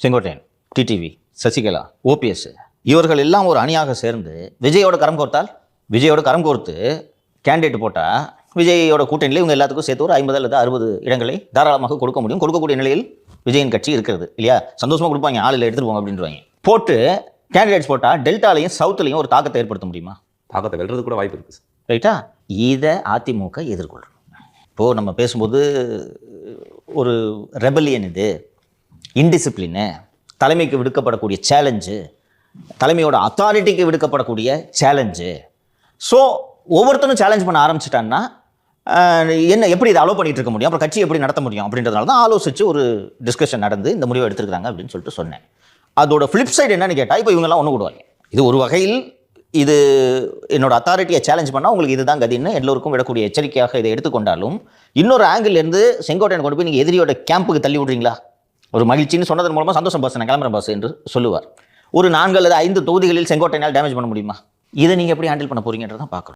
Sengottaiyan, TTV, Sasikala, OPS இவர்கள் எல்லாம் ஒரு அணியாக சேர்ந்து விஜயோட கரம் கோர்த்தால், விஜயோட கரம் கோர்த்து கேண்டிடேட் போட்டால் விஜயோட கூட்டணியில் இவங்க எல்லாத்துக்கும் சேர்த்து ஒரு 50 அல்லது 60 இடங்களை தாராளமாக கொடுக்க முடியும். கொடுக்கக்கூடிய நிலையில் விஜயின் கட்சி இருக்கிறது இல்லையா? சந்தோஷமாக கொடுப்பாங்க, ஆளில் எடுத்துகிட்டு போங்க அப்படின்றாங்க. போட்டு கேண்டிடேட்ஸ் போட்டால் டெல்டாலையும் சவுத்துலையும் ஒரு தாக்கத்தை ஏற்படுத்த முடியுமா? தாக்கத்தை வெல்றது கூட வாய்ப்பு இருக்குது. ரைட்டா? இதை அதிமுக எதிர்கொள்ளும். இப்போது நம்ம பேசும்போது ஒரு ரெபலியன், இது இன்டிசிப்ளினு, தலைமைக்கு விடுக்கப்படக்கூடிய சேலஞ்சு, தலைமையோட அத்தாரிட்டிக்கு விடுக்கப்படக்கூடிய சேலஞ்சு. ஸோ ஒவ்வொருத்தரும் சேலஞ்ச் பண்ண ஆரம்பிச்சிட்டான்னா என்ன எப்படி இதை அலோவ் பண்ணிட்டு இருக்க முடியும், அப்புறம் கட்சி எப்படி நடத்த முடியும் அப்படின்றதுனால தான் ஆலோசித்து ஒரு டிஸ்கஷன் நடந்து இந்த முடிவை எடுத்துருக்காங்க அப்படின்னு சொல்லிட்டு சொன்னேன். அதோட ஃப்ளிப் சைடு என்னன்னு கேட்டால், இப்போ இவங்கெல்லாம் ஒன்று கூடுவாங்க. இது ஒரு வகையில் இது என்னோட அத்தாரிட்டியை சேலஞ்ச் பண்ணால் உங்களுக்கு இதுதான் கதின்னு எல்லோருக்கும் விடக்கூடிய எச்சரிக்கையாக இதை எடுத்துக்கொண்டாலும், இன்னொரு ஆங்கிள் இருந்து செங்கோட்டையன் கொண்டு போய் நீங்கள் எதிரியோட கேம்புக்கு தள்ளி விட்றீங்களா? ஒரு மகிழ்ச்சின்னு சொன்னதன் மூலமாக சந்தோஷம் பாஸ், நான் கிளம்புறேன் பாஸ் என்று சொல்லுவார். ஒரு 4 அல்லது 5 தொகுதிகளில் செங்கோட்டையனால் டேமேஜ் பண்ண முடியுமா? இதை நீங்கள் எப்படி ஹேண்டில் பண்ண போறீங்கன்றதான் பார்க்கணும்.